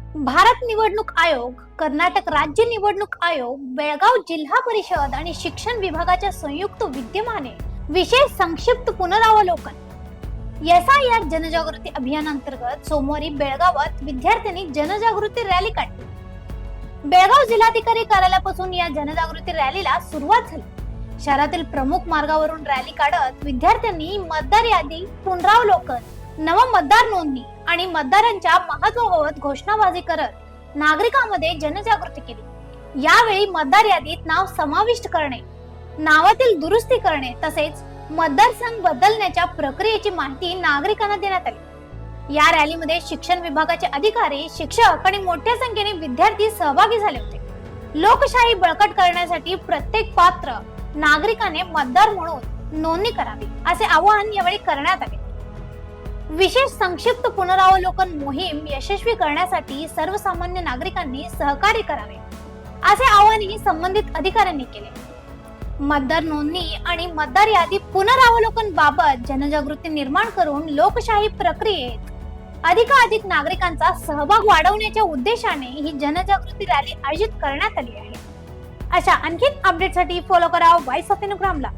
भारत निवडणूक आयोग, कर्नाटक राज्य निवडणूक आयोग, बेळगाव जिल्हा परिषद आणि शिक्षण विभागाच्या संयुक्त विद्यमाने विशेष संक्षिप्त पुनरावलोकन SIR जनजागृती अभियानांतर्गत सोमवारी बेळगावात विद्यार्थ्यांनी जनजागृती रॅली काढली. बेळगाव जिल्हाधिकारी कार्यालयापासून या जनजागृती रॅलीला सुरुवात झाली. शहरातील प्रमुख मार्गावरून रॅली काढत विद्यार्थ्यांनी मतदार यादी पुनरावलोकन, नव मतदार नोंदणी आणि मतदारांच्या महत्त्वाबाबत घोषणाबाजी करत नागरिकांमध्ये जनजागृती केली. यावेळी मतदार यादीत नाव समाविष्ट करणे, नावातील दुरुस्ती करणे तसेच मतदारसंघ बदलण्याच्या प्रक्रियेची माहिती नागरिकांना देण्यात आली. या रॅलीमध्ये शिक्षण विभागाचे अधिकारी, शिक्षक आणि मोठ्या संख्येने विद्यार्थी सहभागी झाले होते. लोकशाही बळकट करण्यासाठी प्रत्येक पात्र नागरिकाने मतदार म्हणून नोंदणी करावी असे आवाहन यावेळी करण्यात आले. विशेष संक्षिप्त पुनरावलोकन मोहीम यशस्वी करण्यासाठी सर्वसामान्य नागरिकांनी सहकार्य करावे असे आवाहनही संबंधित अधिकाऱ्यांनी केले. मतदार नोंदणी आणि मतदार यादी पुनरावलोकन बाबत जनजागृती निर्माण करून लोकशाही प्रक्रियेत अधिकाधिक नागरिकांचा सहभाग वाढवण्याच्या उद्देशाने ही जनजागृती रॅली आयोजित करण्यात आली आहे. अशा आणखी अपडेटसाठी फॉलो करा व्हॉइस ऑफ अनुग्रामला.